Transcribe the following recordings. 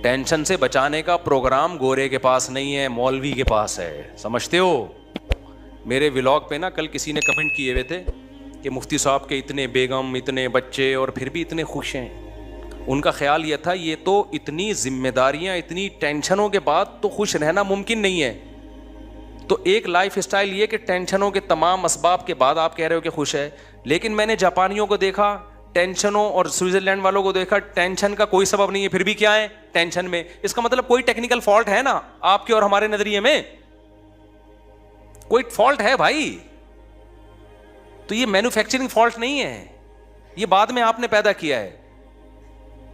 Tension سے بچانے کا پروگرام گورے کے پاس نہیں ہے, مولوی کے پاس ہے, سمجھتے ہو. میرے ولاگ پہ نا کل کسی نے کمنٹ کیے ہوئے تھے کہ مفتی صاحب کے اتنے بیگم, اتنے بچے اور پھر بھی اتنے خوش ہیں. ان کا خیال یہ تھا یہ تو اتنی ذمہ داریاں, اتنی ٹینشنوں کے بعد تو خوش رہنا ممکن نہیں ہے. تو ایک لائف اسٹائل یہ کہ ٹینشنوں کے تمام اسباب کے بعد آپ کہہ رہے ہو کہ خوش ہے. لیکن میں نے جاپانیوں کو دیکھا ٹینشنوں, اور سوئٹزرلینڈ والوں کو دیکھا ٹینشن کا کوئی سبب نہیں ہے, پھر بھی کیا ہے ٹینشن میں. اس کا مطلب کوئی ٹیکنیکل فالٹ ہے نا آپ کے اور ہمارے نظریے میں, کوئی فالٹ ہے بھائی. تو یہ مینوفیکچرنگ فالٹ نہیں ہے, یہ بعد میں آپ نے پیدا کیا ہے.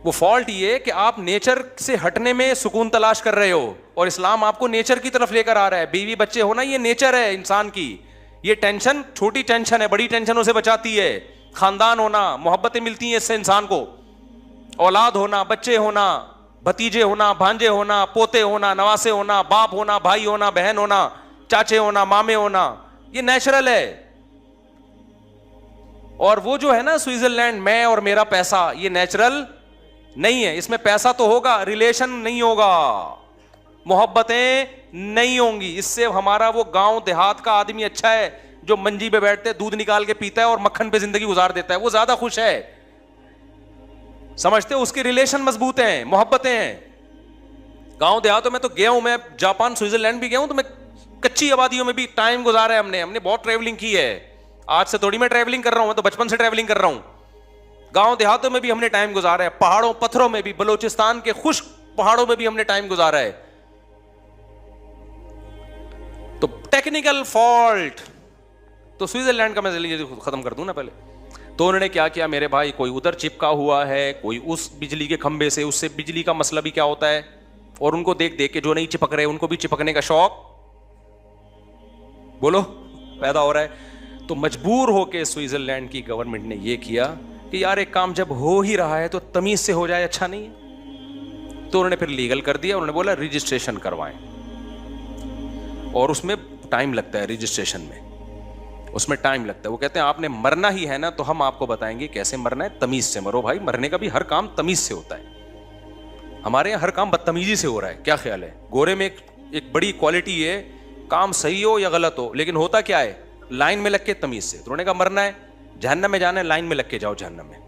وہ فالٹ یہ کہ آپ نیچر سے ہٹنے میں سکون تلاش کر رہے ہو, اور اسلام آپ کو نیچر کی طرف لے کر آ رہا ہے. بیوی بچے ہونا یہ نیچر ہے انسان کی. یہ ٹینشن چھوٹی ٹینشن ہے, بڑی ٹینشنوں سے بچاتی ہے. خاندان ہونا, محبتیں ملتی ہیں اس سے انسان کو, اولاد ہونا, بچے ہونا, بھتیجے ہونا, بھانجے ہونا, پوتے ہونا, نواسے ہونا, باپ ہونا, بھائی ہونا, بہن ہونا, چاچے ہونا, مامے ہونا, یہ نیچرل ہے. اور وہ جو ہے نا سوئٹزرلینڈ میں اور میرا پیسہ, یہ نیچرل نہیں ہے. اس میں پیسہ تو ہوگا, ریلیشن نہیں ہوگا, محبتیں نہیں ہوں گی. اس سے ہمارا وہ گاؤں دیہات کا آدمی اچھا ہے جو منجی پہ بیٹھتے دودھ نکال کے پیتا ہے اور مکھن پہ زندگی گزار دیتا ہے, وہ زیادہ خوش ہے. سمجھتے ہو, اس کے ریلیشن مضبوط ہیں, محبتیں ہیں. گاؤں دیہاتوں میں تو گیا ہوں, میں جاپان سوئٹزرلینڈ بھی گیا ہوں, تو میں کچی آبادیوں میں بھی ٹائم گزارا ہے ہم نے بہت ٹریولنگ کی ہے. آج سے تھوڑی میں ٹریولنگ کر رہا ہوں, میں تو بچپن سے ٹریولنگ کر رہا ہوں. گاؤں دیہاتوں میں بھی ہم نے ٹائم گزارا ہے, پہاڑوں پتھروں میں بھی, بلوچستان کے خشک پہاڑوں میں بھی ہم نے ٹائم گزارا ہے. تو ٹیکنیکل فالٹ تو سوئٹزرلینڈ کا میں ختم کر دوں نا پہلے. تو انہوں نے کیا کیا میرے بھائی, کوئی ادھر چپکا ہوا ہے, کوئی اس بجلی کے کھمبے سے, اس سے بجلی کا مسئلہ بھی کیا ہوتا ہے, اور ان کو دیکھ دیکھ کے جو نہیں چپک رہے ان کو بھی چپکنے کا شوق بولو پیدا ہو رہا ہے. تو مجبور ہو کے سوئٹزرلینڈ کی گورنمنٹ نے یہ کیا کہ یار ایک کام جب ہو ہی رہا ہے تو تمیز سے ہو جائے, اچھا نہیں ہے. تو انہوں نے پھر لیگل کر دیا, انہوں نے بولا رجسٹریشن کروائیں, اور اس میں ٹائم لگتا ہے, رجسٹریشن میں اس میں ٹائم لگتا ہے. وہ کہتے ہیں آپ نے مرنا ہی ہے نا تو ہم آپ کو بتائیں گے کیسے مرنا ہے, تمیز سے مرو بھائی. مرنے کا بھی ہر کام تمیز سے ہوتا ہے, ہمارے یہاں ہر کام بدتمیزی سے ہو رہا ہے. کیا خیال ہے, گورے میں ایک بڑی کوالٹی ہے, کام صحیح ہو یا غلط ہو لیکن ہوتا کیا ہے, لائن میں لگ کے تمیز سے. تو انہوں نے کہا مرنا ہے, جہنم میں جانا ہے, لائن میں لگ کے جاؤ جہنم میں.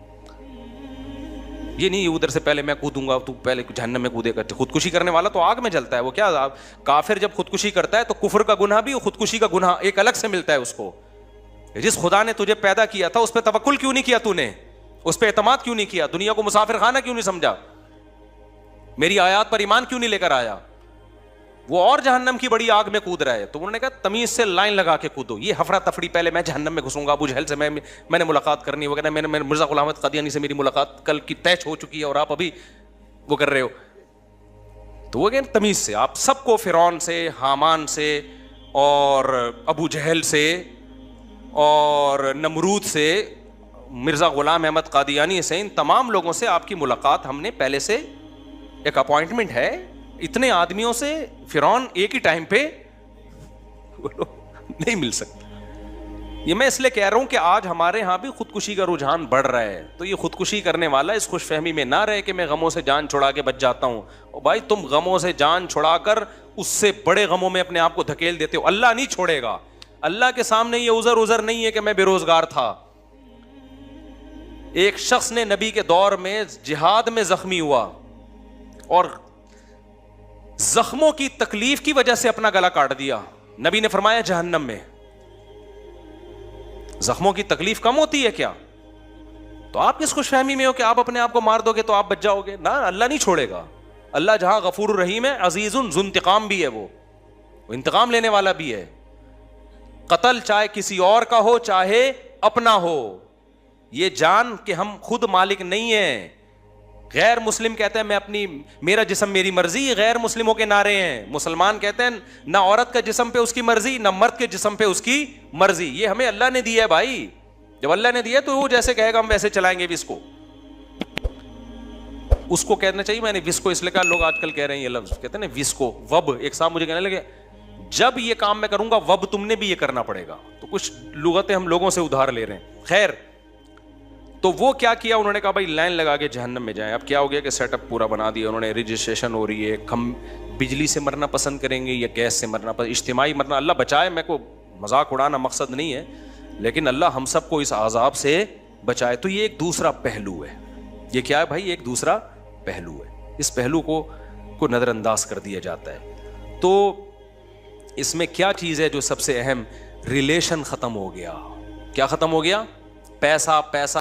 یہ نہیں ادھر سے پہلے میں کودوں گا تو پہلے جہنم میں کودے گا. خودکشی کرنے والا تو آگ میں جلتا ہے, وہ کیا کافر جب خودکشی کرتا ہے تو کفر کا گناہ بھی, خودکشی کا گناہ ایک الگ سے ملتا ہے اس کو. جس خدا نے تجھے پیدا کیا تھا اس پہ توکل کیوں نہیں کیا تو نے, اس پہ اعتماد کیوں نہیں کیا, دنیا کو مسافر خانہ کیوں نہیں سمجھا, میری آیات پر ایمان کیوں نہیں لے کر آیا, وہ اور جہنم کی بڑی آگ میں کود رہا ہے. تو انہوں نے کہا تمیز سے لائن لگا کے کودو. یہ ہفرا تفری, پہلے میں جہنم میں گھسوں گا, ابو جہل سے میں نے ملاقات کرنی وغیرہ, میں نے مرزا غلام احمد قادیانی سے میری ملاقات کل کی طے ہو چکی ہے اور آپ ابھی وہ کر رہے ہو. تو وہ کہ تمیز سے آپ سب کو, فرعون سے, حامان سے, اور ابو جہل سے, اور نمرود سے, مرزا غلام احمد قادیانی سے, ان تمام لوگوں سے آپ کی ملاقات ہم نے پہلے سے ایک اپوائنٹمنٹ ہے. اتنے آدمیوں سے فرعون ایک ہی ٹائم پہ نہیں مل سکتا. یہ میں اس لیے کہہ رہا ہوں کہ آج ہمارے ہاں بھی خودکشی کا رجحان بڑھ رہا ہے. تو یہ خودکشی کرنے والا اس خوش فہمی میں نہ رہے کہ میں غموں سے جان چھڑا کے بچ جاتا ہوں. اور بھائی تم غموں سے جان چھڑا کر اس سے بڑے غموں میں اپنے آپ کو دھکیل دیتے ہو. اللہ نہیں چھوڑے گا. اللہ کے سامنے یہ عذر نہیں ہے کہ میں بے روزگار تھا. ایک شخص نے نبی کے دور میں جہاد میں زخمی ہوا اور زخموں کی تکلیف کی وجہ سے اپنا گلا کاٹ دیا. نبی نے فرمایا جہنم میں. زخموں کی تکلیف کم ہوتی ہے کیا؟ تو آپ کس خوش فہمی میں ہو کہ آپ اپنے آپ کو مار دو گے تو آپ بچ جاؤ گے؟ نہ, اللہ نہیں چھوڑے گا. اللہ جہاں غفور الرحیم ہے, عزیز ذو انتقام بھی ہے, وہ انتقام لینے والا بھی ہے. قتل چاہے کسی اور کا ہو چاہے اپنا ہو, یہ جان کہ ہم خود مالک نہیں ہیں. غیر مسلم کہتے ہیں میں اپنی, میرا جسم میری مرضی, غیر مسلموں کے نعرے ہیں. مسلمان کہتے ہیں نہ عورت کا جسم پہ اس کی مرضی, نہ مرد کے جسم پہ اس کی مرضی. یہ ہمیں اللہ نے دیا ہے بھائی. جب اللہ نے دیا تو وہ جیسے کہے گا ہم ویسے چلائیں گے. اس کو اس کو کہنا چاہیے. میں نے وس کو اس لیے کہا, لوگ آج کل کہہ رہے ہیں یہ لفظ, کہتے ہیں نا وس کو, وب. ایک صاحب مجھے کہنے لگے جب یہ کام میں کروں گا وب تم نے بھی یہ کرنا پڑے گا. تو کچھ لغتیں ہم لوگوں سے ادھار لے رہے ہیں. خیر, تو وہ کیا کیا, انہوں نے کہا بھائی لائن لگا کے جہنم میں جائیں. اب کیا ہو گیا کہ سیٹ اپ پورا بنا دیا انہوں نے, رجسٹریشن ہو رہی ہے, ہم بجلی سے مرنا پسند کریں گے یا گیس سے مرنا پسند, اجتماعی مرنا, اللہ بچائے, میں کو مذاق اڑانا مقصد نہیں ہے, لیکن اللہ ہم سب کو اس عذاب سے بچائے. تو یہ ایک دوسرا پہلو ہے, یہ کیا ہے بھائی, ایک دوسرا پہلو ہے, اس پہلو کو نظر انداز کر دیا جاتا ہے. تو اس میں کیا چیز ہے جو سب سے اہم, ریلیشن ختم ہو گیا. کیا ختم ہو گیا؟ پیسہ